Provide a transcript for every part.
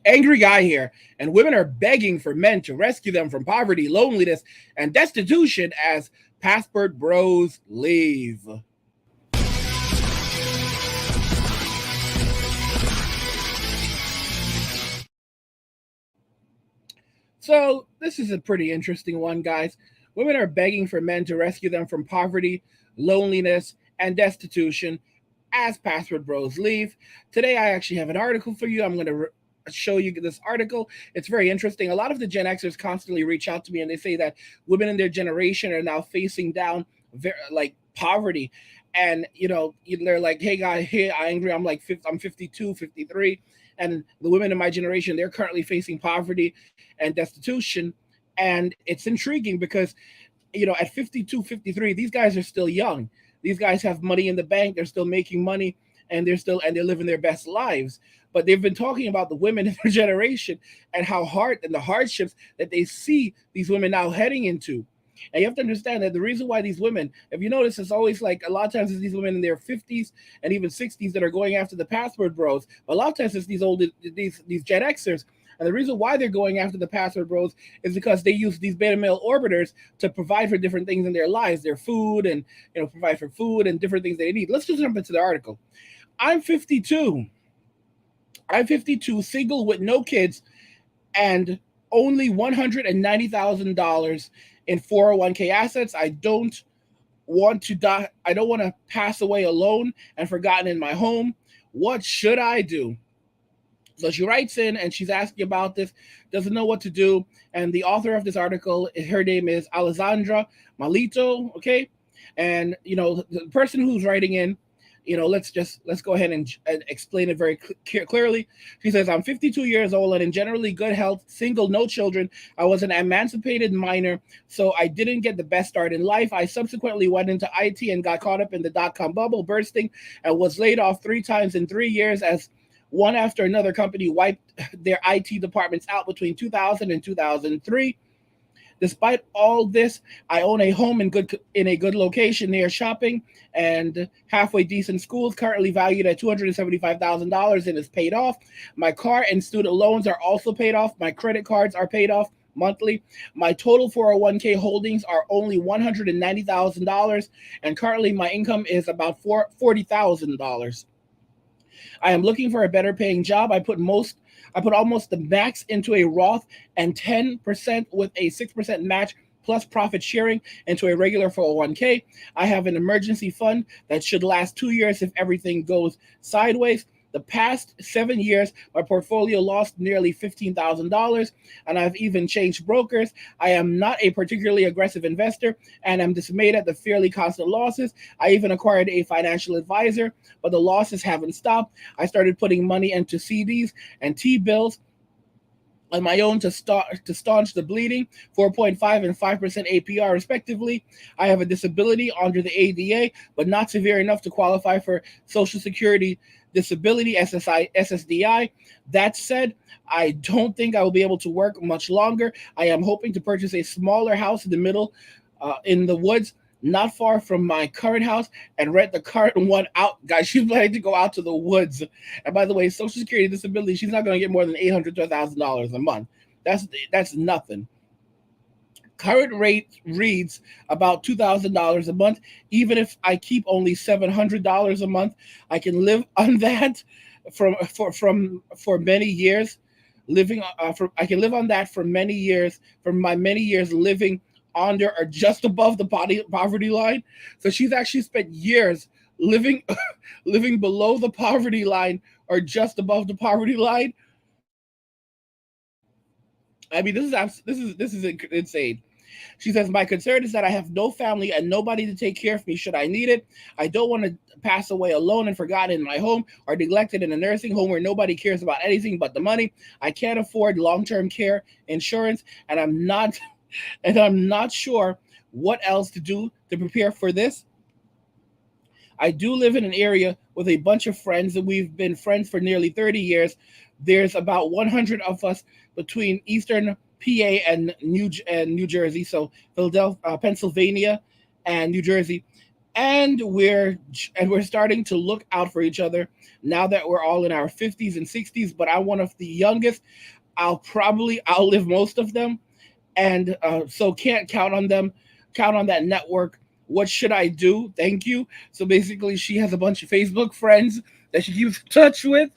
Angry guy here, and women are begging for men to rescue them from poverty, loneliness, and destitution as passport bros leave. So, this is a pretty interesting one, guys. Women are begging for men to rescue them from poverty, loneliness, and destitution as password bros leave. Today, I actually have an article for you. I'm going to show you this article. It's very interesting. A lot of the Gen Xers constantly reach out to me and they say that women in their generation are now facing down like poverty. And they're like, hey guy, hey, I angry. I'm 52, 53, and the women in my generation, they're currently facing poverty and destitution. And it's intriguing because at 52, 53, these guys are still young. These guys have money in the bank. They're still making money, and they're living their best lives. But they've been talking about the women in their generation and how hard and the hardships that they see these women now heading into. And you have to understand that the reason why these women, if you notice, it's always like a lot of times it's these women in their 50s and even 60s that are going after the password bros. But a lot of times it's these Gen Xers. And the reason why they're going after the password bros is because they use these beta male orbiters to provide for different things in their lives, their food, and provide for food and different things they need. Let's just jump into the article. I'm 52. I'm 52, single with no kids, and only $190,000 in 401k assets. I don't want to die. I don't want to pass away alone and forgotten in my home. What should I do? So she writes in and she's asking about this, doesn't know what to do. And the author of this article, her name is Alessandra Malito. Okay. And, the person who's writing in, let's go ahead and explain it very clearly. She says, I'm 52 years old and in generally good health, single, no children. I was an emancipated minor, so I didn't get the best start in life. I subsequently went into IT and got caught up in the dot-com bubble bursting and was laid off 3 times in 3 years as one after another company wiped their IT departments out between 2000 and 2003. Despite all this, I own a home in a good location near shopping and halfway decent schools, currently valued at $275,000 and is paid off. My car and student loans are also paid off. My credit cards are paid off monthly. My total 401k holdings are only $190,000, and currently my income is about $40,000. I am looking for a better paying job. I put almost the max into a Roth and 10% with a 6% match plus profit sharing into a regular 401k. I have an emergency fund that should last 2 years if everything goes sideways. The past 7 years, my portfolio lost nearly $15,000, and I've even changed brokers. I am not a particularly aggressive investor, and I'm dismayed at the fairly constant losses. I even acquired a financial advisor, but the losses haven't stopped. I started putting money into CDs and T-bills on my own to staunch the bleeding, 4.5 and 5% APR respectively. I have a disability under the ADA, but not severe enough to qualify for Social Security disability, SSDI. That said, I don't think I will be able to work much longer. I am hoping to purchase a smaller house in the middle, in the woods, not far from my current house, and rent the current one out. Guys, she's planning to go out to the woods. And by the way, Social Security disability, she's not going to get more than $800 to $1,000 a month. That's nothing. Current rate reads about $2,000 a month. Even if I keep only $700 a month, I can live on that for many years. I can live on that for many years. From my many years living under or just above the poverty line. So she's actually spent years living living below the poverty line or just above the poverty line. I mean, this is insane. She says, my concern is that I have no family and nobody to take care of me should I need it. I don't want to pass away alone and forgotten in my home or neglected in a nursing home where nobody cares about anything but the money. I can't afford long-term care insurance, and I'm not sure what else to do to prepare for this. I do live in an area with a bunch of friends, and we've been friends for nearly 30 years. There's about 100 of us between Eastern PA and New Jersey, so Philadelphia, Pennsylvania, and New Jersey. and we're starting to look out for each other now that we're all in our 50s and 60s. But I'm one of the youngest. I'll probably outlive most of them, and so can't count on them, count on that network. What should I do? Thank you. So basically, she has a bunch of Facebook friends that she keeps in touch with.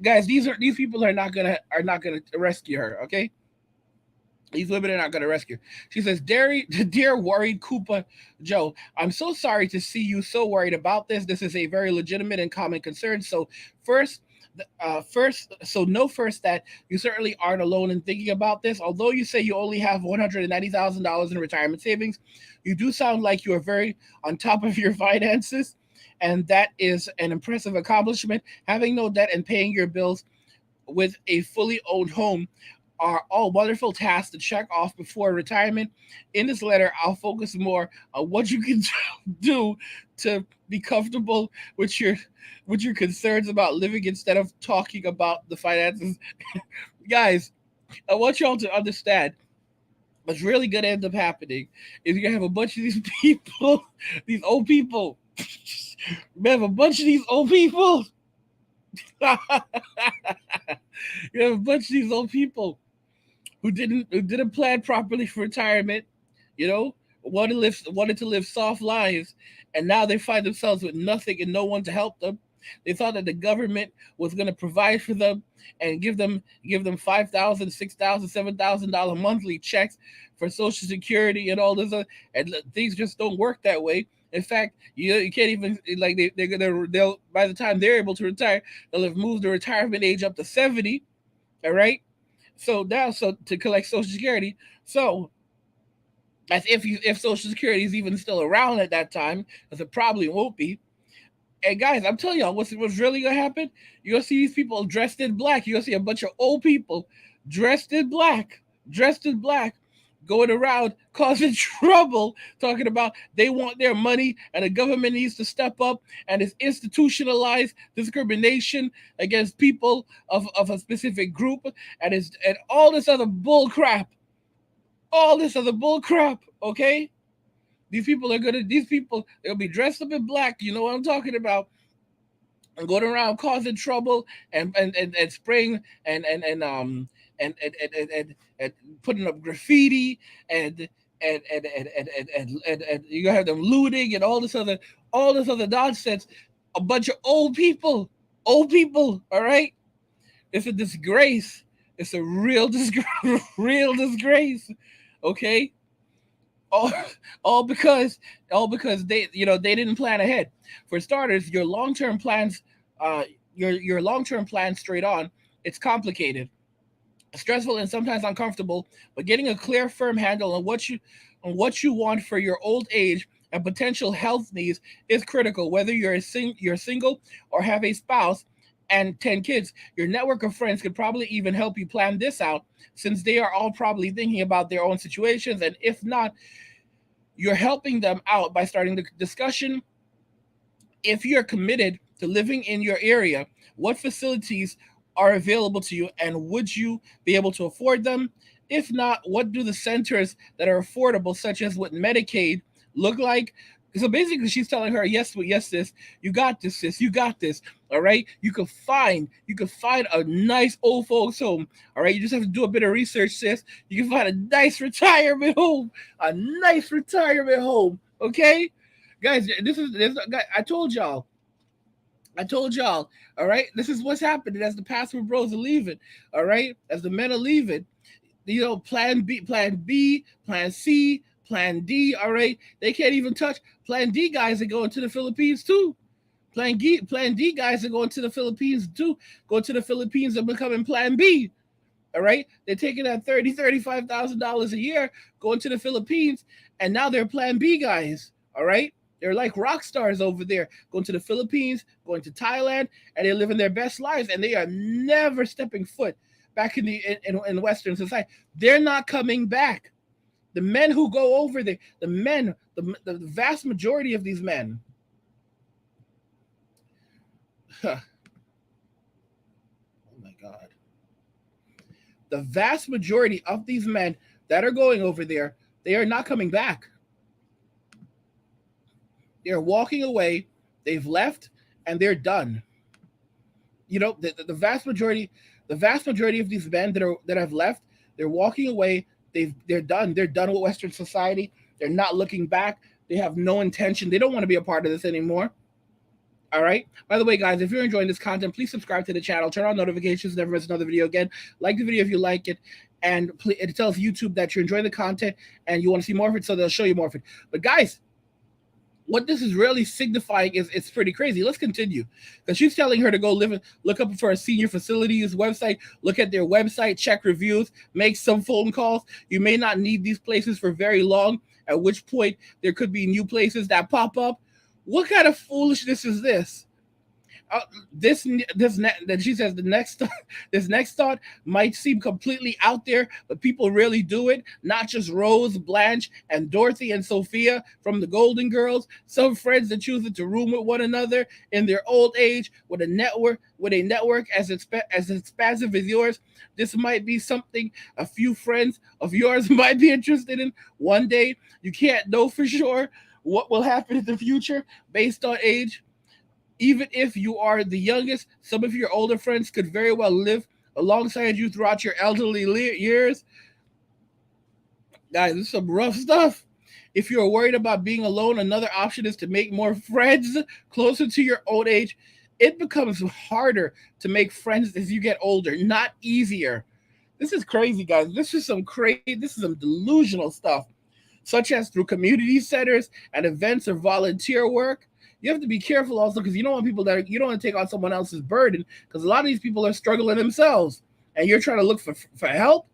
Guys, these people are not gonna rescue her. Okay, these women are not going to rescue. She says, Dear worried Koopa Joe, I'm so sorry to see you so worried about this. This is a very legitimate and common concern. So, first, know first that you certainly aren't alone in thinking about this. Although you say you only have $190,000 in retirement savings, you do sound like you are very on top of your finances. And that is an impressive accomplishment. Having no debt and paying your bills with a fully owned home are all wonderful tasks to check off before retirement. In this letter, I'll focus more on what you can do to be comfortable with your concerns about living instead of talking about the finances. Guys, I want y'all to understand what's really gonna end up happening is you're gonna have a bunch of these people, these old people. We have a bunch of these old people. You have a bunch of these old people who didn't plan properly for retirement, you know, wanted to live soft lives, and now they find themselves with nothing and no one to help them. They thought that the government was going to provide for them and give them 5,000, 6,000, $7,000 monthly checks for Social Security and all this, and things just don't work that way. In fact, you can't even like they'll by the time they're able to retire, they'll have moved the retirement age up to 70. All right, so now, so to collect Social Security, so as if Social Security is even still around at that time, because it probably won't be. And guys, I'm telling y'all, what's really gonna happen? You're gonna see these people dressed in black. You're gonna see a bunch of old people dressed in black, going around causing trouble, talking about they want their money and the government needs to step up and it's institutionalized discrimination against people of a specific group and all this other bull crap. All this other bull crap, okay? These people, they'll be dressed up in black, you know what I'm talking about, and going around causing trouble and spraying and putting up graffiti and and you're gonna have them looting and all this other nonsense. A bunch of old people. All right, it's a disgrace. It's a real disgrace, real disgrace. Okay, all all because they didn't plan ahead. For starters, uh your long-term plans straight on, it's complicated, stressful, and sometimes uncomfortable, but getting a clear firm handle on what you want for your old age and potential health needs is critical. Whether you're single or have a spouse and 10 kids, your network of friends could probably even help you plan this out, since they are all probably thinking about their own situations. And if not, you're helping them out by starting the discussion. If you're committed to living in your area, what facilities are available to you and would you be able to afford them? If not, what do the centers that are affordable, such as with Medicaid, look like? So basically, she's telling her, yes, yes, sis, you got this, sis, you got this. All right, you can find a nice old folks home. All right, you just have to do a bit of research, sis. You can find a nice retirement home, a nice retirement home. Okay, guys, this. Guys, I told y'all, all right? This is what's happening as the password bros are leaving, all right? As the men are leaving, plan C, plan D, all right? They can't even touch plan D guys are going to the Philippines too. Plan D guys are going to the Philippines too. Going to the Philippines and becoming plan B. All right. They're taking that $35,000 a year, going to the Philippines, and now they're plan B guys. All right. They're like rock stars over there, going to the Philippines, going to Thailand, and they're living their best lives, and they are never stepping foot back in Western society. They're not coming back. The men who go over there, the vast majority of these men, oh my God, the vast majority of these men that are going over there, they are not coming back. They're walking away, they've left, and they're done. The vast majority of these men that have left, they're walking away. They're done. They're done with Western society. They're not looking back. They have no intention. They don't want to be a part of this anymore. All right. By the way, guys, if you're enjoying this content, please subscribe to the channel. Turn on notifications. Never miss another video again. Like the video if you like it. And it tells YouTube that you're enjoying the content and you want to see more of it, so they'll show you more of it. But guys, what this is really signifying is it's pretty crazy. Let's continue, because she's telling her to go look up for a senior facilities website, look at their website, check reviews, make some phone calls. You may not need these places for very long, at which point there could be new places that pop up. What kind of foolishness is this? That she says this next thought might seem completely out there, but people really do it. Not just Rose, Blanche, and Dorothy and Sophia from the Golden Girls. Some friends that choose to room with one another in their old age with a network as expansive as yours. This might be something a few friends of yours might be interested in one day. You can't know for sure what will happen in the future based on age. Even if you are the youngest, some of your older friends could very well live alongside you throughout your elderly years. Guys, this is some rough stuff. If you're worried about being alone, another option is to make more friends closer to your old age. It becomes harder to make friends as you get older, not easier. This is crazy, guys. This is some delusional stuff, such as through community centers and events or volunteer work. You have to be careful also, because you don't want you don't want to take on someone else's burden, because a lot of these people are struggling themselves and you're trying to look for help.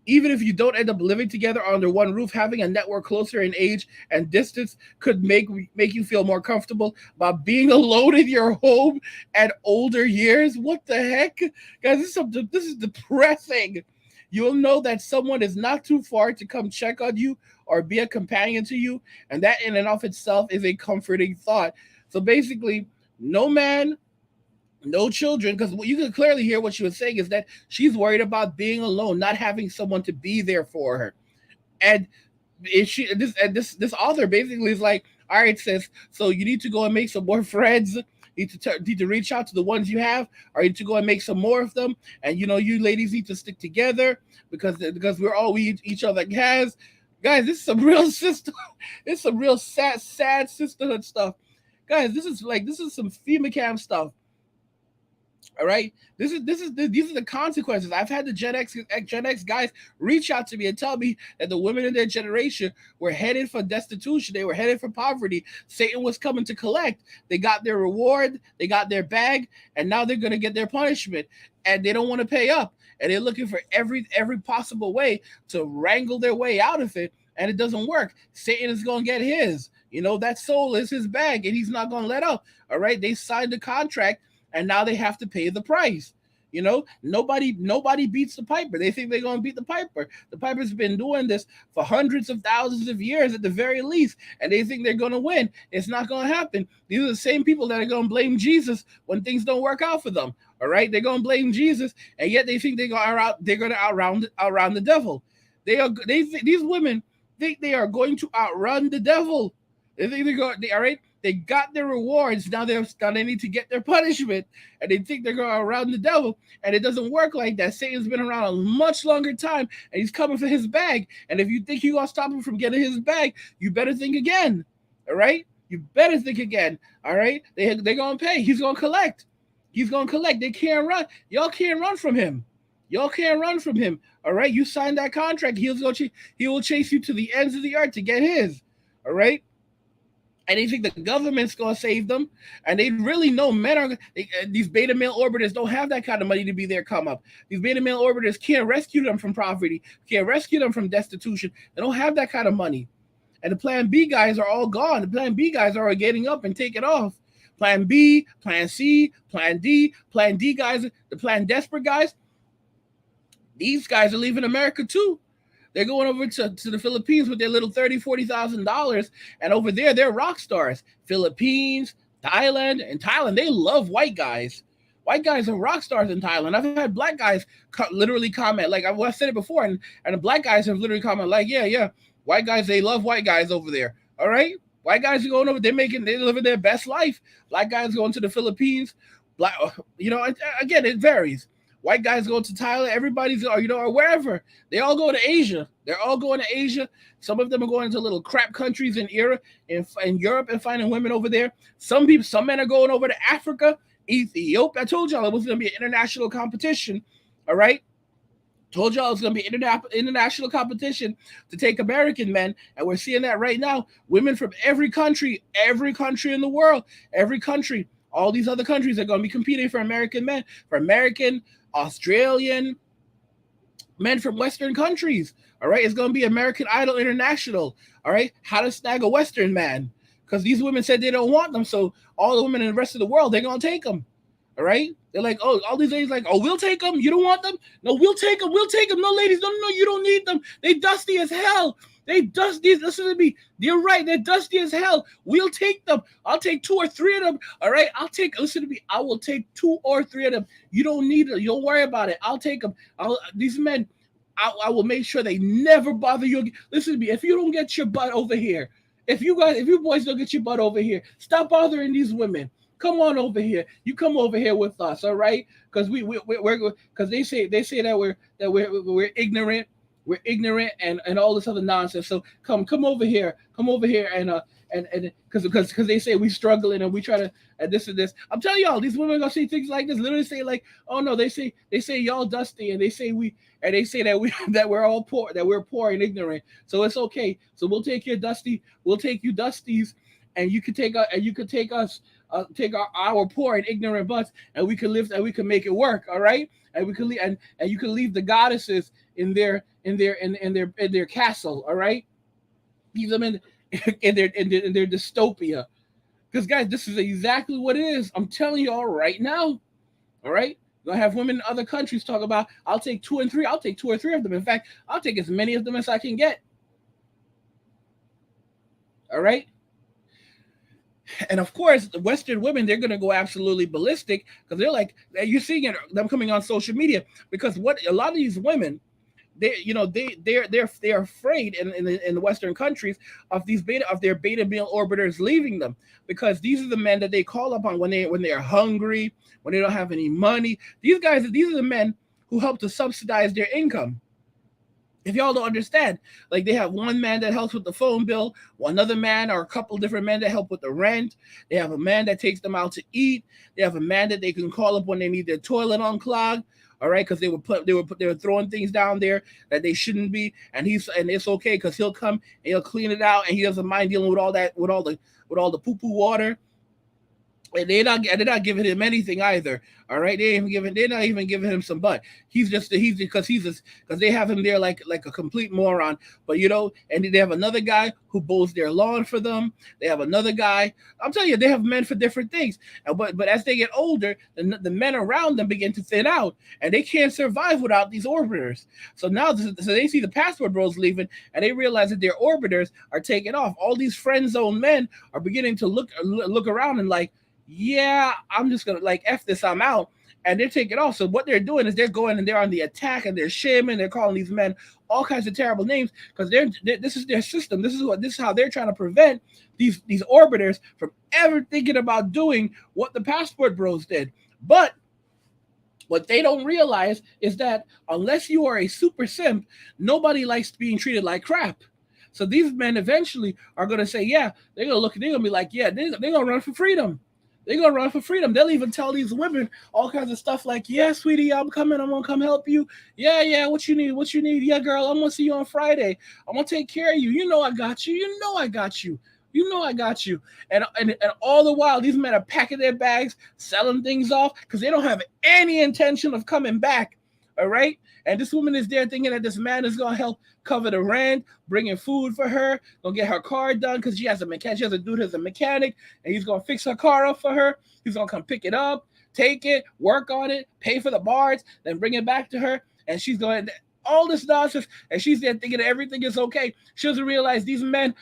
Even if you don't end up living together under one roof, having a network closer in age and distance could make you feel more comfortable about being alone in your home at older years. What the heck? Guys, this is depressing. You'll know that someone is not too far to come check on you or be a companion to you, and that in and of itself is a comforting thought. So basically, no man, no children, because you can clearly hear what she was saying is that she's worried about being alone, not having someone to be there for her. And this author basically is like, all right, sis, so you need to go and make some more friends. You need to reach out to the ones you have, or you need to go and make some more of them. And you ladies need to stick together, because we're all each other has. Guys, this is some real sister. It's some real sad sisterhood stuff. Guys, this is some FEMA camp stuff. All right, these are the consequences. I've had the Gen X guys reach out to me and tell me that the women in their generation were headed for destitution. They were headed for poverty. Satan was coming to collect. They got their reward. They got their bag, and now they're going to get their punishment. And they don't want to pay up. And they're looking for every possible way to wrangle their way out of it. And it doesn't work. Satan is going to get his. That soul is his bag, and he's not going to let up. All right, they signed the contract, and now they have to pay the price. Nobody beats the piper. They think they're going to beat the piper. The piper's been doing this for hundreds of thousands of years at the very least, and they think they're going to win. It's not going to happen. These are the same people that are going to blame Jesus when things don't work out for them. All right, they're going to blame Jesus, and yet they think they're going to outrun the devil. These women think they are going to outrun the devil. They think all right. They got their rewards. Now they need to get their punishment, and they think they're going around the devil, and it doesn't work like that. Satan's been around a much longer time, and he's coming for his bag. And if you think you're going to stop him from getting his bag, you better think again. All right? You better think again. All right? They're going to pay. He's going to collect. He's going to collect. They can't run. Y'all can't run from him. Y'all can't run from him. All right? You signed that contract. He will chase you to the ends of the earth to get his. All right? And they think the government's going to save them. And they really know these beta male orbiters don't have that kind of money to be their come up. These beta male orbiters can't rescue them from poverty, can't rescue them from destitution. They don't have that kind of money. And the Plan B guys are all gone. The Plan B guys are getting up and taking off. Plan B, Plan C, Plan D guys, the Plan Desperate guys, these guys are leaving America too. They're going over to the Philippines with their little $30,000, $40,000, and over there they're rock stars. Philippines, Thailand, they love white guys. White guys are rock stars in Thailand. I've had black guys literally comment, like I've said it before, and the black guys have literally comment like, yeah, white guys, they love white guys over there. All right, White guys are going over, they're living their best life. Black guys going to the Philippines. Black, again, it varies. White guys go to Thailand. Everybody's, or wherever. They all go to Asia. They're all going to Asia. Some of them are going to little crap countries in Europe, and finding women over there. Some men are going over to Africa, Ethiopia. I told y'all it was going to be an international competition. All right. Told y'all it's going to be international competition to take American men, and we're seeing that right now. Women from every country in the world, every country, all these other countries are going to be competing for American men, for American, Australian men from Western countries. All right, it's going to be American Idol International. All right, how to snag a Western man, because these women said they don't want them, so all the women in the rest of the world, they're going to take them. All right, they're like, oh, all these ladies like, oh, we'll take them. You don't want them? No, we'll take them. No, ladies, no, you don't need them. They dusty as hell. They dusty. Listen to me. You're right. They're dusty as hell. We'll take them. I'll take 2 or 3 of them. All right. Listen to me. I will take 2 or 3 of them. You don't need them. You don't worry about it. I'll take them. These men, I will make sure they never bother you. Listen to me. If you don't get your butt over here, if you boys don't get your butt over here, stop bothering these women. Come on over here. You come over here with us, all right? Because we're because they say that we're ignorant. We're ignorant and all this other nonsense. So come over here. Come over here and because they say we struggling and we try to and this and this. I'm telling y'all, these women are gonna say things like this. Literally say like, oh no, they say y'all dusty and they say that we're all poor, that we're poor and ignorant. So it's okay. So we'll take you dusties, and you could take us. Take our poor and ignorant butts, and we can live, and we can make it work. All right, and we can leave, and you can leave the goddesses in their castle. All right, leave them in their dystopia. Because guys, this is exactly what it is. I'm telling you all right now. All right, you're gonna have women in other countries talk about, I'll take 2 and 3. I'll take 2 or 3 of them. In fact, I'll take as many of them as I can get. All right. And of course, the Western women, they're going to go absolutely ballistic because they're like, you're seeing them coming on social media, because what a lot of these women, they're afraid in the Western countries of their beta male orbiters leaving them, because these are the men that they call upon when they're hungry, when they don't have any money. These are the men who help to subsidize their income. If y'all don't understand, like they have one man that helps with the phone bill, another man or a couple different men that help with the rent. They have a man that takes them out to eat. They have a man that they can call up when they need their toilet unclogged. All right, because they were throwing things down there that they shouldn't be, and it's okay because he'll come and he'll clean it out, and he doesn't mind dealing with all the poo poo water. And they're not giving him anything either. All right, they're not even giving him some butt. Because they have him there like a complete moron. But and they have another guy who mows their lawn for them. They have another guy. I'm telling you, they have men for different things. But as they get older, the men around them begin to thin out, and they can't survive without these orbiters. So now, they see the passport bros leaving, and they realize that their orbiters are taking off. All these friend zone men are beginning to look around and like, yeah, I'm just gonna like F this, I'm out, and they're taking off. So what they're doing is they're going and they're on the attack, and they're shaming, they're calling these men all kinds of terrible names, because this is their system. This is how they're trying to prevent these orbiters from ever thinking about doing what the passport bros did. But what they don't realize is that unless you are a super simp, nobody likes being treated like crap. So these men eventually are gonna say, yeah, they're gonna be like, yeah, they're gonna run for freedom. They're going to run for freedom. They'll even tell these women all kinds of stuff like, yeah, sweetie, I'm coming. I'm going to come help you. Yeah, what you need? Yeah, girl, I'm going to see you on Friday. I'm going to take care of you. You know I got you. And all the while, these men are packing their bags, selling things off, because they don't have any intention of coming back. All right? And this woman is there thinking that this man is going to help cover the rent, bringing food for her, gonna get her car done because she has a dude who's a mechanic, and he's gonna fix her car up for her. He's gonna come pick it up, take it, work on it, pay for the parts, then bring it back to her. And she's going all this nonsense, and she's there thinking that everything is okay. She doesn't realize these men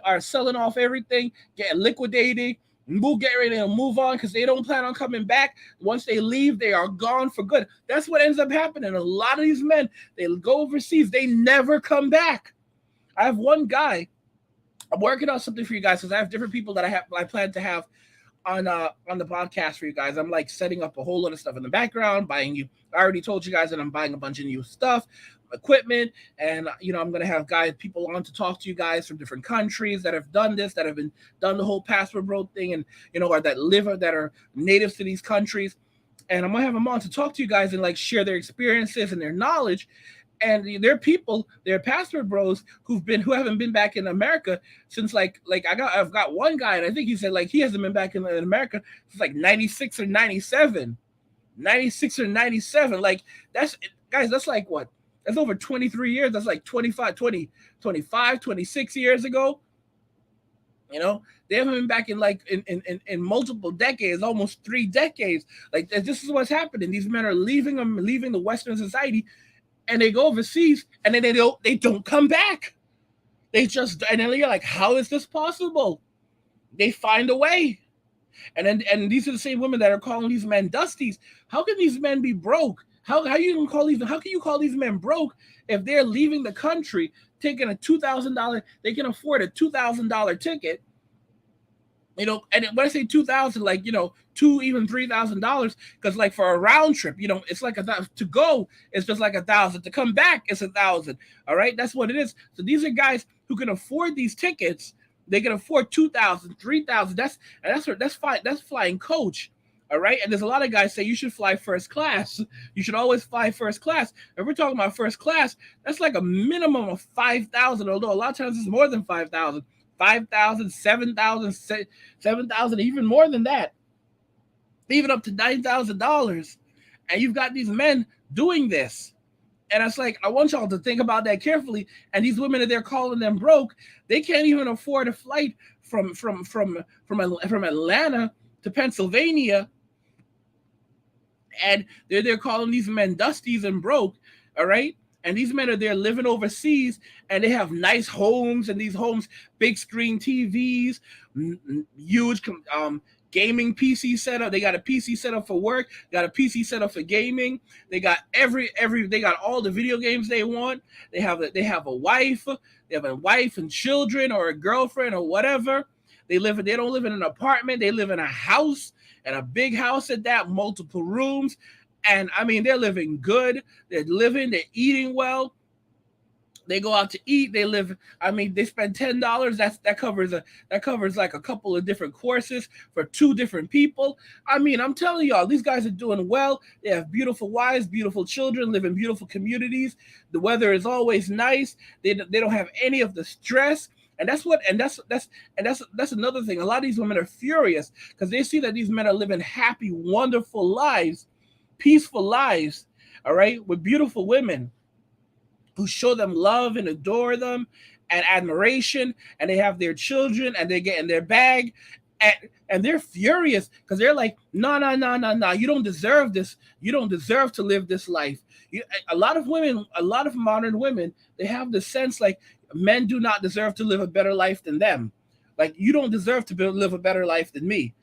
are selling off everything, getting liquidated. Get ready to move on because they don't plan on coming back. Once they leave, they are gone for good. That's what ends up happening. A lot of these men, they go overseas, they never come back. I have one guy I'm working on something for you guys because I have different people that I plan to have on the podcast for you guys. I'm like setting up a whole lot of stuff in the background, buying you. I already told you guys that I'm buying a bunch of new stuff, equipment, and I'm gonna have people on to talk to you guys from different countries that have done this, that have been done the whole passport bro thing, and or that are natives to these countries. And I'm gonna have them on to talk to you guys and like share their experiences and their knowledge. And there are people, there are passport bros who haven't been back in America since I've got one guy, and I think he said like he hasn't been back in America since like 96 or 97. 96 or 97. Like that's guys, that's like what? That's over 23 years. That's like 26 years ago. They haven't been back in in multiple decades, almost 3 decades. Like this is what's happening. These men are leaving the Western society, and they go overseas, and then they don't come back. And then you're like, how is this possible? They find a way. And these are the same women that are calling these men dusties. How can these men be broke? How can you call these men broke if they're leaving the country, taking a $2,000? They can afford a $2,000 ticket. And when I say 2,000, even $3,000, because like for a round trip, it's like to go, it's just like 1,000. To come back, it's 1,000. All right, that's what it is. So these are guys who can afford these tickets. They can afford 2,000, 3,000. That's fine. That's flying coach. All right. And there's a lot of guys say you should fly first class. You should always fly first class. If we're talking about first class, that's like a minimum of 5,000, although a lot of times it's more than 5,000. 5,000, 7,000, 7,000, even more than that, even up to $9,000. And you've got these men doing this. And it's like, I want y'all to think about that carefully. And these women that they're calling them broke, they can't even afford a flight from Atlanta to Pennsylvania. And they're calling these men dusties and broke. All right. And these men are there living overseas, and they have nice homes, and these homes, big screen TVs, huge gaming PC setup. They got a PC setup for work, got a PC setup for gaming. They got they got all the video games they want. They have a wife, and children, or a girlfriend, or whatever. They don't live in an apartment. They live in a house, and a big house at that, multiple rooms. And I mean, they're living good. They're eating well. They go out to eat. They spend $10. That covers like a couple of different courses for 2 different people. I mean, I'm telling y'all, these guys are doing well. They have beautiful wives, beautiful children, live in beautiful communities. The weather is always nice. They don't have any of the stress. And that's another thing. A lot of these women are furious because they see that these men are living happy, wonderful lives, peaceful lives, all right, with beautiful women who show them love and adore them and admiration, and they have their children, and they get in their bag, and they're furious because they're like, no, you don't deserve this. You don't deserve to live this life. A lot of modern women, they have the sense like men do not deserve to live a better life than them. Like, you don't deserve to live a better life than me.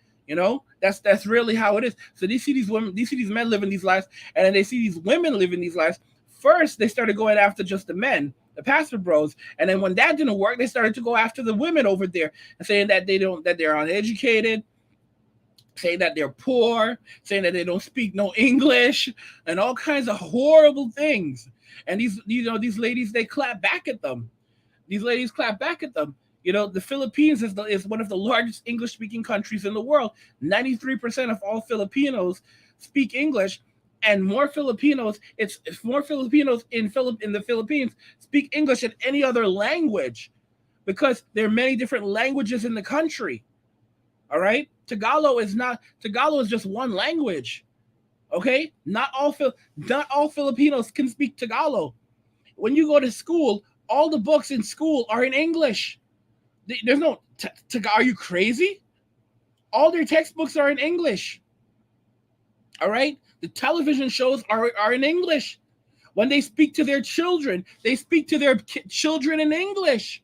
That's really how it is. So they see these men living these lives, and then they see these women living these lives. First, they started going after just the men, the pastor bros, and then when that didn't work, they started to go after the women over there and saying that they're uneducated, saying that they're poor, saying that they don't speak no English, and all kinds of horrible things. And these ladies, they clap back at them. These ladies clap back at them. The Philippines is one of the largest English-speaking countries in the world. 93% of all Filipinos speak English, and more Filipinos in the Philippines speak English than any other language, because there are many different languages in the country. All right, Tagalog is just one language. Okay, not all Filipinos can speak Tagalog. When you go to school, all the books in school are in English. There's no are you crazy? All their textbooks are in English. All right? The television shows are in English. When they speak to their children, they speak to their children in English.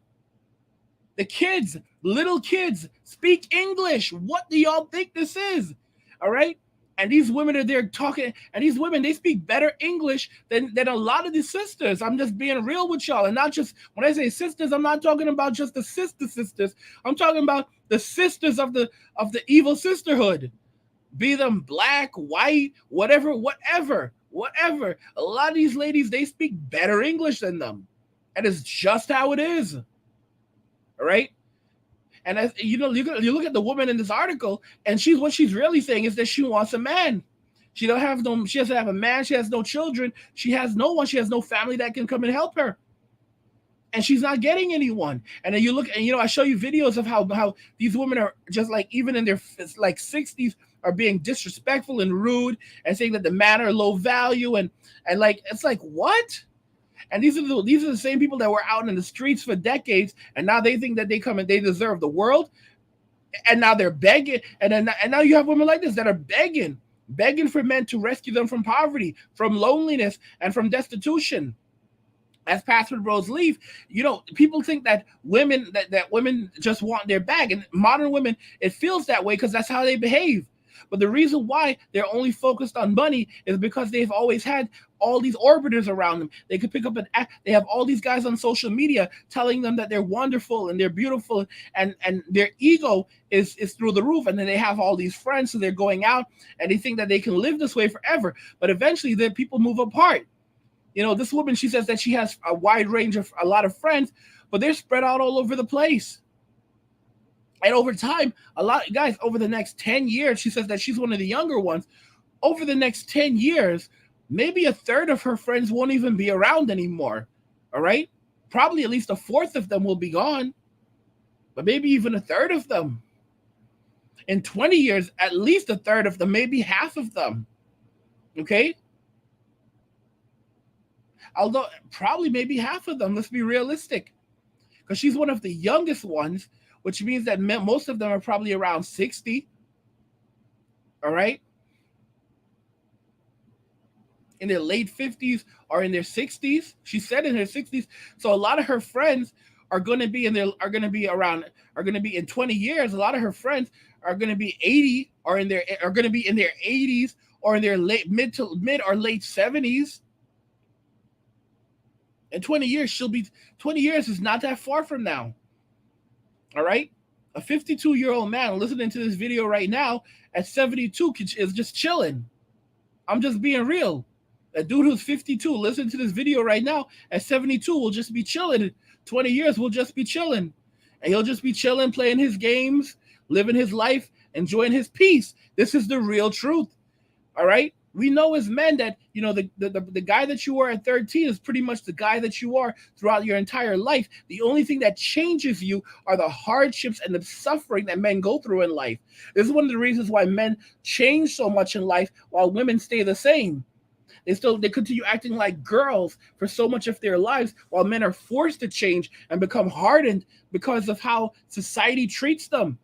Little kids speak English. What do y'all think this is? All right? And these women are there talking, and these women, they speak better English than a lot of these sisters. I'm just being real with y'all. And not just, when I say sisters, I'm not talking about just the sisters. I'm talking about the sisters of the evil sisterhood. Be them black, white, whatever. A lot of these ladies, they speak better English than them. And it's just how it is. All right? And as you know, you look at the woman in this article, and what she's really saying is that she wants a man. She doesn't have a man, she has no children, she has no one, she has no family that can come and help her. And she's not getting anyone. And then you look, and I show you videos of how these women are just like, even in their like 60s, are being disrespectful and rude and saying that the men are low value, and like, it's like, what? And these are the same people that were out in the streets for decades, and now they think that they come and they deserve the world, and now they're begging, and now you have women like this that are begging for men to rescue them from poverty, from loneliness, and from destitution. As Pastor Rose leave, people think that women that women just want their bag, and modern women, it feels that way because that's how they behave. But the reason why they're only focused on money is because they've always had all these orbiters around them. They could pick up they have all these guys on social media telling them that they're wonderful and they're beautiful, and their ego is through the roof. And then they have all these friends, so they're going out and they think that they can live this way forever. But eventually, the people move apart. This woman, she says that she has a wide range of a lot of friends, but they're spread out all over the place. And over time, a lot, guys, over the next 10 years, she says that she's one of the younger ones. Over the next 10 years, maybe a third of her friends won't even be around anymore. All right? Probably at least a fourth of them will be gone, but maybe even a third of them. In 20 years, at least a third of them, maybe half of them. Okay? Although probably maybe half of them, let's be realistic. Because she's one of the youngest ones, which means that most of them are probably around 60. All right? In their late 50s or in their 60s. She said in her 60s. So a lot of her friends are going to be in 20 years. A lot of her friends are going to be 80 or are going to be in their 80s or in their mid or late 70s. In 20 years, 20 years is not that far from now. All right? A 52-year-old man listening to this video right now at 72 is just chilling. I'm just being real. A dude who's 52 listening to this video right now at 72 will just be chilling. 20 years will just be chilling. And he'll just be chilling, playing his games, living his life, enjoying his peace. This is the real truth. All right? We know as men that, the guy that you are at 13 is pretty much the guy that you are throughout your entire life. The only thing that changes you are the hardships and the suffering that men go through in life. This is one of the reasons why men change so much in life while women stay the same. They continue acting like girls for so much of their lives while men are forced to change and become hardened because of how society treats them.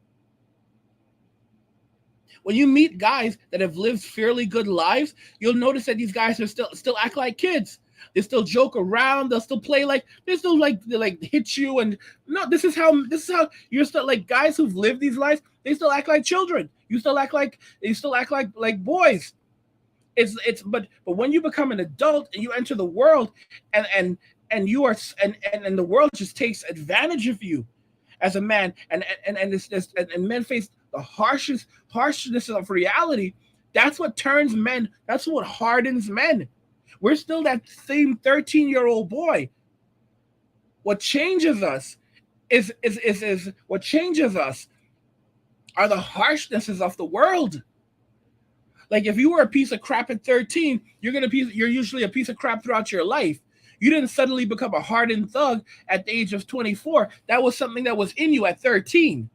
When you meet guys that have lived fairly good lives, you'll notice that these guys are still act like kids. They still joke around. They'll still play they still hit you. And no, this is how you're still like guys who've lived these lives. They still act like children. You still act like boys. But when you become an adult and you enter the world and you are and the world just takes advantage of you as a man and men face the harshness of reality. That's what turns men. That's what hardens men. We're still that same 13-year-old boy. What changes us is what changes us are the harshnesses of the world. Like if you were a piece of crap at 13, you're usually a piece of crap throughout your life. You didn't suddenly become a hardened thug at the age of 24. That was something that was in you at 13.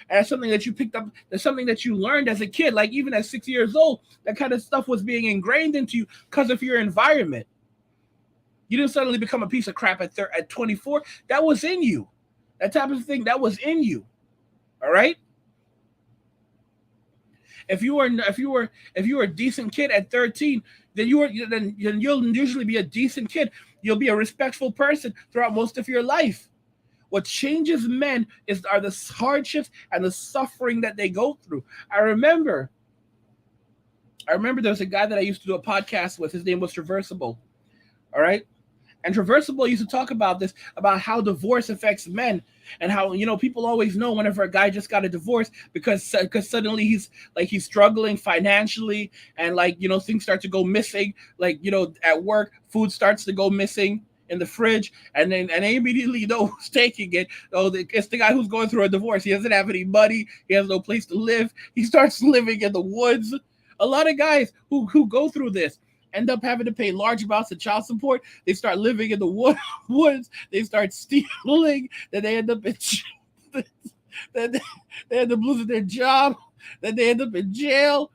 And that's something that you picked up. That's something that you learned as a kid. Like even at 6 years old, that kind of stuff was being ingrained into you because of your environment. You didn't suddenly become a piece of crap at 24. That was in you. That type of thing, that was in you. All right? If you were a decent kid at 13, then you'll usually be a decent kid. You'll be a respectful person throughout most of your life. What changes men are the hardships and the suffering that they go through. I remember I remember there was a guy that I used to do a podcast with. His name was Traversible. All right. And Traversible used to talk about this, about how divorce affects men, and how, people always know whenever a guy just got a divorce, because suddenly he's struggling financially, and things start to go missing, at work food starts to go missing in the fridge, and they immediately know who's taking it. Oh, it's the guy who's going through a divorce. He doesn't have any money. He has no place to live. He starts living in the woods. A lot of guys who go through this end up having to pay large amounts of child support. They start living in the woods. They start stealing. Then they end up in then they end up losing their job. Then they end up in jail.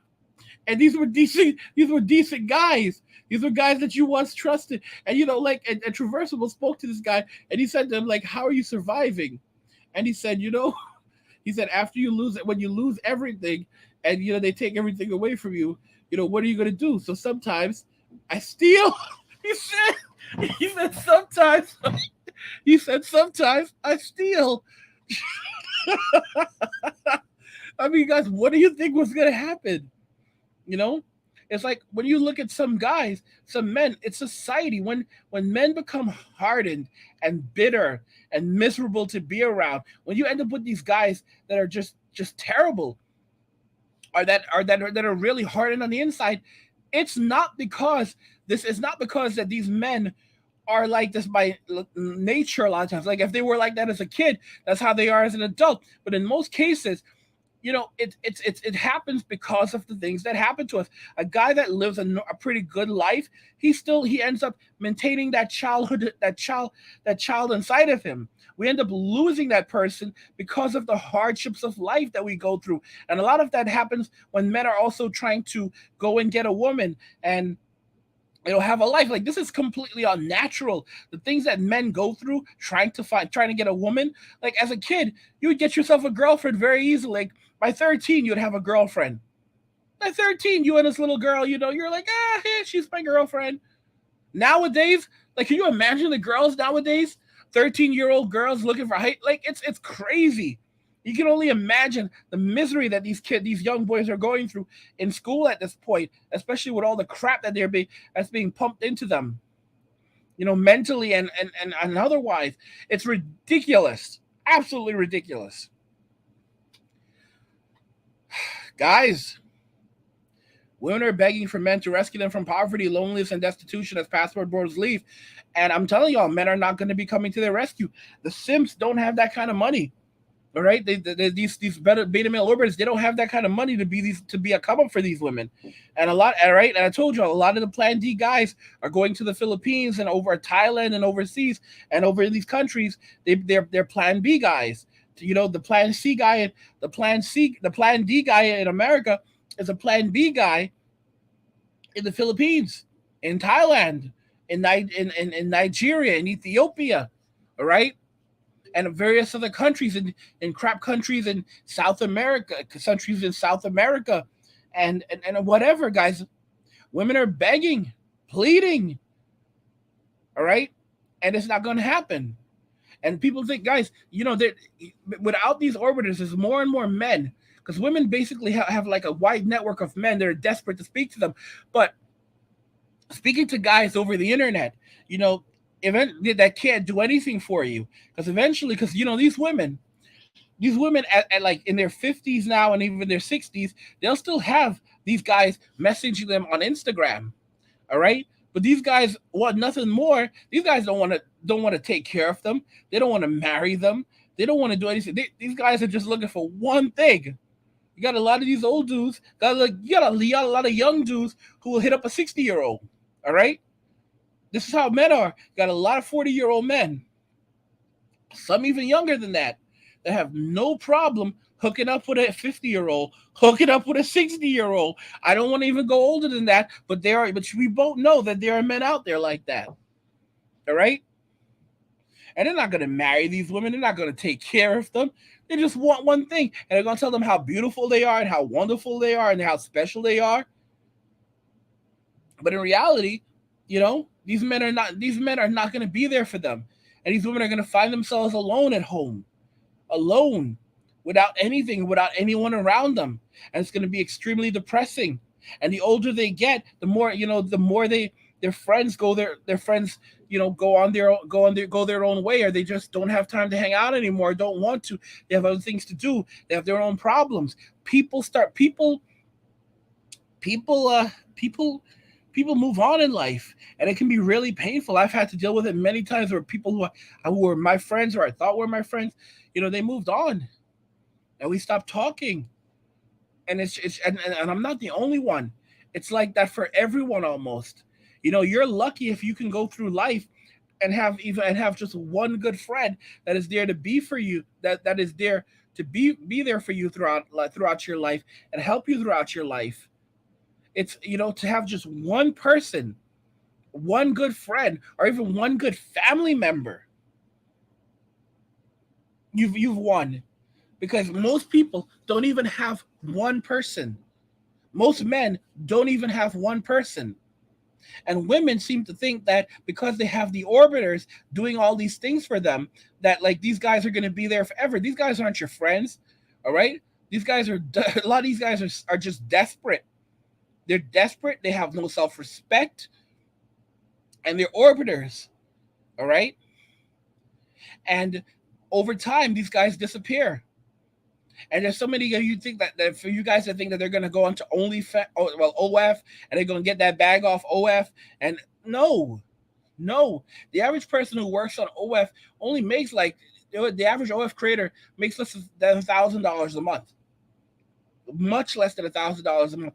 And these were decent. These were decent guys. These were guys that you once trusted. And and Traversible spoke to this guy, and he said to him, like, "How are you surviving?" And he said, he said, after you lose it, when you lose everything, and they take everything away from you, what are you gonna do? So sometimes I steal. He said. He said sometimes. He said sometimes I steal. I mean, guys, what do you think was gonna happen? You know, it's like when you look at some guys, some men. It's society. When men become hardened and bitter and miserable to be around, when you end up with these guys that are just terrible, or that are really hardened on the inside, it's not because this is not because that these men are like this by nature. A lot of times, like if they were like that as a kid, that's how they are as an adult. But in most cases, it happens because of the things that happen to us. A guy that lives a pretty good life, he ends up maintaining that child inside of him. We end up losing that person because of the hardships of life that we go through, and a lot of that happens when men are also trying to go and get a woman, and have a life. Like, this is completely unnatural. The things that men go through trying to get a woman. Like, as a kid, you would get yourself a girlfriend very easily. Like, by 13, you'd have a girlfriend. By 13, you and this little girl, you're like, hey, she's my girlfriend. Nowadays, like, can you imagine the girls nowadays? 13-year-old girls looking for height. Like, it's crazy. You can only imagine the misery that these young boys are going through in school at this point, especially with all the crap that's being pumped into them, mentally and otherwise. It's ridiculous, absolutely ridiculous, guys. Women are begging for men to rescue them from poverty, loneliness, and destitution as passport borders leave. And I'm telling y'all, men are not going to be coming to their rescue. The simps don't have that kind of money. All right, these beta male orbiters, they don't have that kind of money to be a come up for these women, and all right. And I told you, a lot of the Plan D guys are going to the Philippines and over Thailand and overseas and over in these countries. They're Plan B guys. The Plan C guy and the Plan D guy in America is a Plan B guy in the Philippines, in Thailand, in Nigeria, in Ethiopia. All right, and various other countries in crap countries in South America, and whatever, guys. Women are begging, pleading, all right, and it's not going to happen. And people think, guys, that without these orbiters, there's more and more men, because women basically have like a wide network of men that are desperate to speak to them. But speaking to guys over the internet, that can't do anything for you, because eventually, because these women at like in their 50s now and even their 60s, they'll still have these guys messaging them on Instagram. All right, but these guys want nothing more. These guys don't want to take care of them. They don't want to marry them. They don't want to do anything. These guys are just looking for one thing. You got a lot of these old dudes. You got a lot of young dudes who will hit up a 60-year-old. All right, this is how men are. You got a lot of 40-year-old men, some even younger than that have no problem hooking up with a 50-year-old, hooking up with a 60-year-old. I don't want to even go older than that, but we both know that there are men out there like that. All right? And they're not going to marry these women. They're not going to take care of them. They just want one thing, and they're going to tell them how beautiful they are and how wonderful they are and how special they are. But in reality, these men are not going to be there for them. And these women are going to find themselves alone at home, alone, without anything, without anyone around them. And it's going to be extremely depressing. And the older they get, the more, the more their friends their friends, go on go their own way, or they just don't have time to hang out anymore, don't want to. They have other things to do. They have their own problems. People start people people people move on in life, and it can be really painful. I've had to deal with it many times, where people who were my friends, or I thought were my friends, they moved on, and we stopped talking. And and I'm not the only one. It's like that for everyone almost. You're lucky if you can go through life and have just one good friend that is there to be for you, that is there to be there for you throughout your life, and help you throughout your life. It's, to have just one person, one good friend, or even one good family member. You've won, because most people don't even have one person. Most men don't even have one person. And women seem to think that because they have the orbiters doing all these things for them, that like these guys are going to be there forever. These guys aren't your friends, all right? These guys are a lot of these guys are just desperate. They're desperate. They have no self-respect, and they're orbiters, all right? And over time, these guys disappear. And there's so many of you think that for you guys that think that they're going to go onto OF, and they're going to get that bag off OF. And no, no. The average person who works on OF only makes like, the average OF creator makes less than $1,000 a month, much less than $1,000 a month.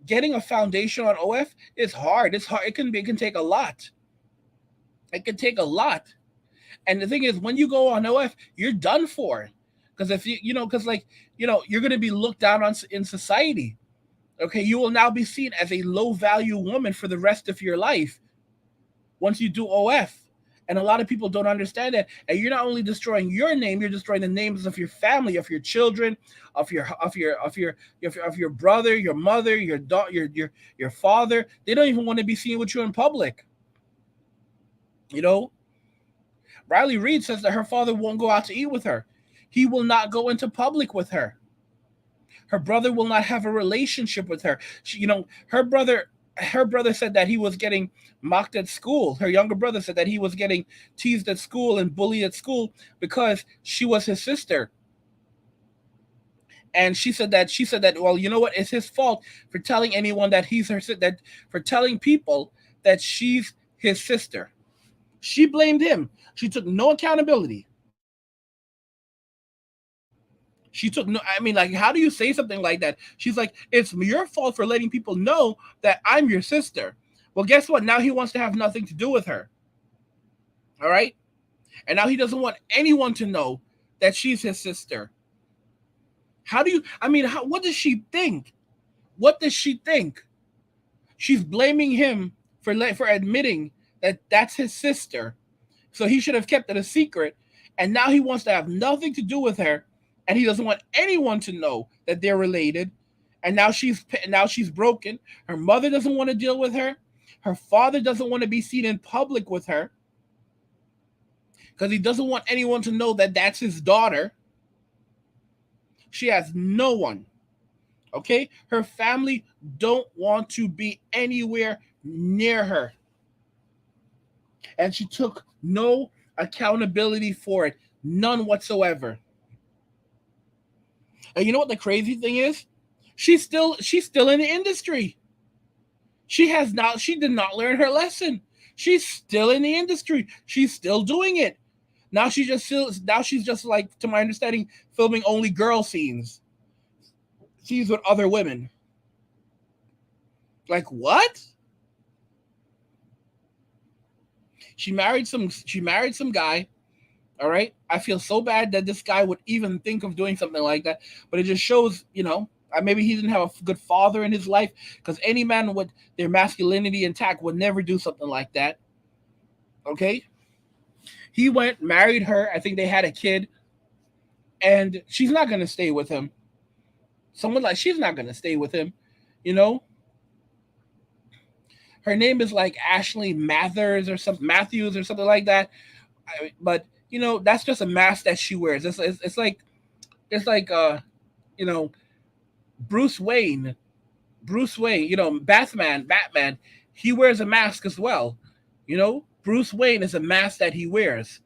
Getting a foundation on OF is hard. It's hard. It can take a lot. It can take a lot. And the thing is, when you go on OF, you're done for. Because if you're going to be looked down on in society. Okay, you will now be seen as a low value woman for the rest of your life once you do OF. And a lot of people don't understand that. And you're not only destroying your name, you're destroying the names of your family, of your children, of your brother, your mother, your daughter, your father. They don't even want to be seen with you in public. You know, Riley Reid says that her father won't go out to eat with her. He will not go into public with her. Her brother will not have a relationship with her. Her brother said that he was getting mocked at school. Her younger brother said that he was getting teased at school and bullied at school because she was his sister. And she said that, well, you know what? It's his fault for telling anyone that for telling people that she's his sister. She blamed him. She took no accountability. She took no, I mean, like, how do you say something like that? She's like, it's your fault for letting people know that I'm your sister. Well, guess what? Now he wants to have nothing to do with her. All right? And now he doesn't want anyone to know that she's his sister. What does she think? What does she think? She's blaming him for admitting that that's his sister. So he should have kept it a secret. And now he wants to have nothing to do with her. And he doesn't want anyone to know that they're related. And now she's broken. Her mother doesn't want to deal with her. Her father doesn't want to be seen in public with her because he doesn't want anyone to know that that's his daughter. She has no one. Okay? Her family don't want to be anywhere near her. And she took no accountability for it. None whatsoever. And you know what the crazy thing is? She's still in the industry. She did not learn her lesson. She's still in the industry. She's still doing it. Now she's just like, to my understanding, filming only girl scenes with other women. Like, what? She married some guy. All right. I feel so bad that this guy would even think of doing something like that. But it just shows, maybe he didn't have a good father in his life, because any man with their masculinity intact would never do something like that. Okay. He went, married her. I think they had a kid. And she's not going to stay with him. She's not going to stay with him. Her name is like Ashley Matthews or something like that. But that's just a mask that she wears. It's like Bruce Wayne Bruce Wayne, Batman, he wears a mask as well. Bruce Wayne is a mask that he wears.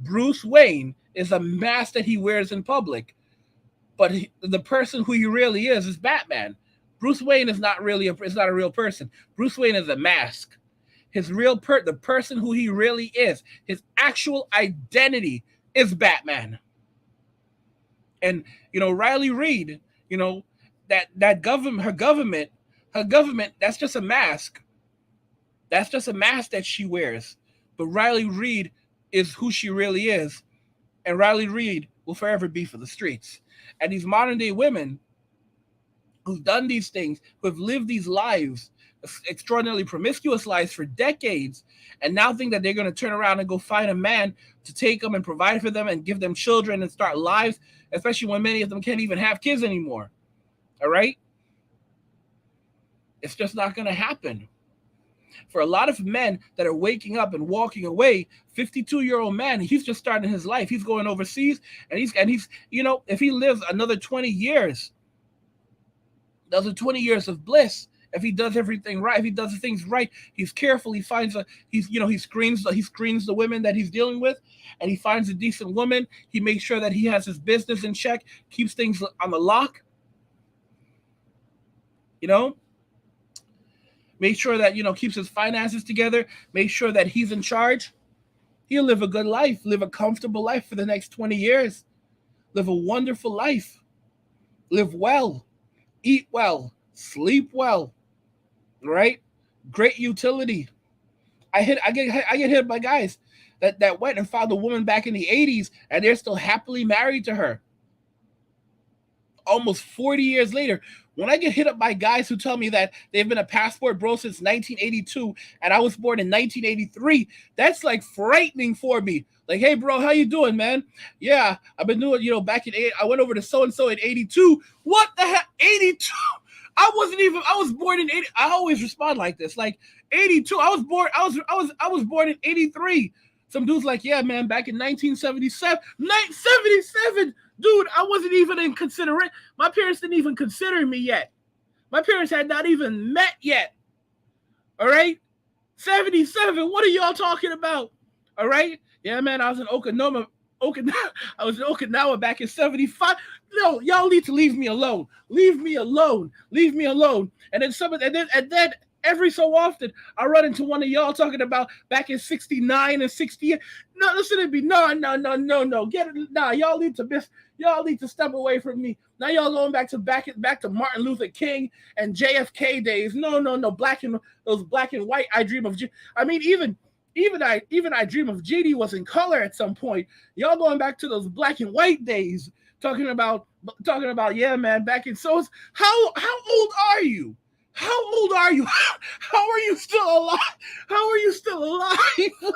Bruce Wayne is a mask that he wears in public, but the person who he really is Batman. Bruce Wayne is not really is not a real person. Bruce Wayne is a mask. His the person who he really is, his actual identity is Batman. And Riley Reid, that government, her government, that's just a mask. That's just a mask that she wears. But Riley Reid is who she really is, and Riley Reid will forever be for the streets. And these modern day women who've done these things, who have lived these lives, extraordinarily promiscuous lives for decades, and now think that they're going to turn around and go find a man to take them and provide for them and give them children and start lives, especially when many of them can't even have kids anymore. All right? It's just not going to happen. For a lot of men that are waking up and walking away, 52-year-old man, he's just starting his life. He's going overseas, and he's if he lives another 20 years, those are 20 years of bliss. If he does everything right, if he does the things right, he's careful. He finds he screens the women that he's dealing with, and he finds a decent woman. He makes sure that he has his business in check, keeps things on the lock. Make sure that keeps his finances together. Make sure that he's in charge. He'll live a good life, live a comfortable life for the next 20 years. Live a wonderful life. Live well, eat well, sleep well. Right? Great utility. I get hit by guys that went and found a woman back in the 80s, and they're still happily married to her. Almost 40 years later, when I get hit up by guys who tell me that they've been a passport bro since 1982 and I was born in 1983, that's like frightening for me. Like, hey, bro, how you doing, man? Yeah, I've been doing, back in I went over to so-and-so in 82. What the heck? 82? I was born in 80. I always respond like this, like 82. I was born in 83. Some dude's like, yeah, man, back in 1977. 1977? Dude, I wasn't even in consideration. My parents didn't even consider me yet. My parents had not even met yet. All right? 77. What are y'all talking about? All right? Yeah, man, I was in Okinawa. I was in Okinawa back in 75. No, y'all need to leave me alone. Leave me alone. Leave me alone. And then every so often, I run into one of y'all talking about back in 69 and 68. No, listen to me. No. Get it. Nah, y'all need to step away from me. Now y'all going back to Martin Luther King and JFK days. No. Those black and white. I dream of. I mean, even I dream of JD was in color at some point. Y'all going back to those black and white days, talking about yeah, man. Back in how old are you? How old are you? How are you still alive? How are you still alive?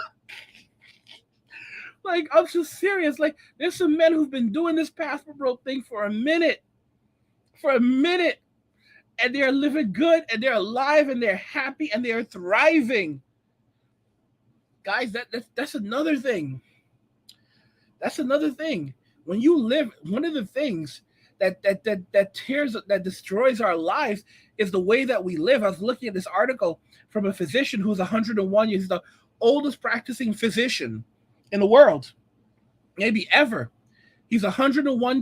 Like, I'm just serious. Like, there's some men who've been doing this passport bro thing for a minute. And they're living good, and they're alive, and they're happy, and they're thriving. Guys, that's another thing. That's another thing. When you live, one of the things that destroys our lives is the way that we live. I was looking at this article from a physician who's 101 years. He's the oldest practicing physician in the world, maybe ever. He's 101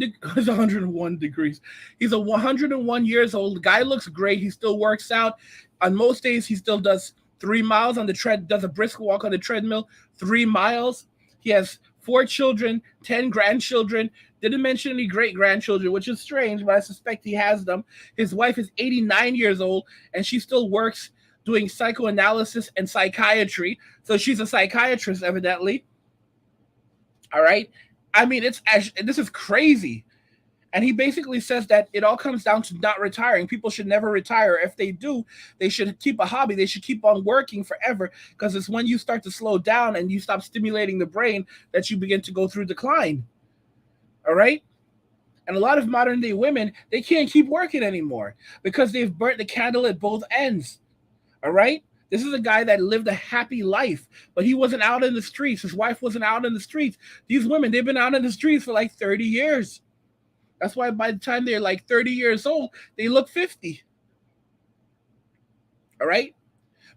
degrees. He's 101 years old. The guy looks great. He still works out. On most days, he still does 3 miles on the does a brisk walk on the treadmill, 3 miles. He has 4 children, 10 grandchildren. Didn't mention any great-grandchildren, which is strange, but I suspect he has them. His wife is 89 years old, and she still works doing psychoanalysis and psychiatry. So she's a psychiatrist, evidently. All right? I mean, this is crazy. And he basically says that it all comes down to not retiring. People should never retire. If they do, they should keep a hobby. They should keep on working forever, because it's when you start to slow down and you stop stimulating the brain that you begin to go through decline. All right? And a lot of modern day women, they can't keep working anymore because they've burnt the candle at both ends. All right? This is a guy that lived a happy life, but he wasn't out in the streets. His wife wasn't out in the streets. These women, they've been out in the streets for like 30 years. That's why by the time they're like 30 years old, they look 50. All right,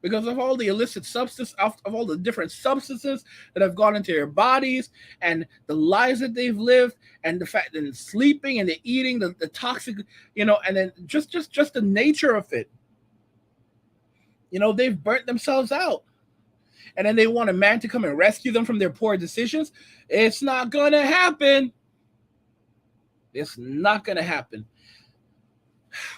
because of all the illicit substance, of all the different substances that have gone into their bodies, and the lives that they've lived, and the fact that sleeping and the eating, the toxic, and then just the nature of it. They've burnt themselves out. And then they want a man to come and rescue them from their poor decisions. It's not going to happen. It's not going to happen.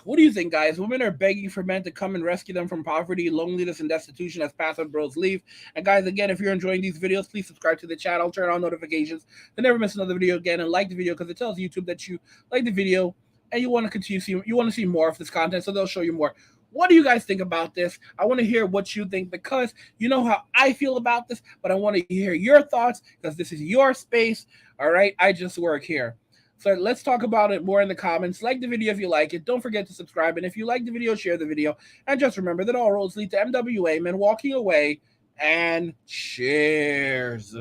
What do you think, guys? Women are begging for men to come and rescue them from poverty, loneliness, and destitution as password bros leave. And guys, again, if you're enjoying these videos, please subscribe to the channel, turn on notifications to never miss another video again, and like the video because it tells YouTube that you like the video and you want to continue you want to see more of this content, so they'll show you more. What do you guys think about this? I want to hear what you think, because you know how I feel about this, but I want to hear your thoughts because this is your space. All right, I just work here. So let's talk about it more in the comments. Like the video if you like it. Don't forget to subscribe. And if you like the video, share the video. And just remember that all roads lead to MWA, men walking away. And cheers.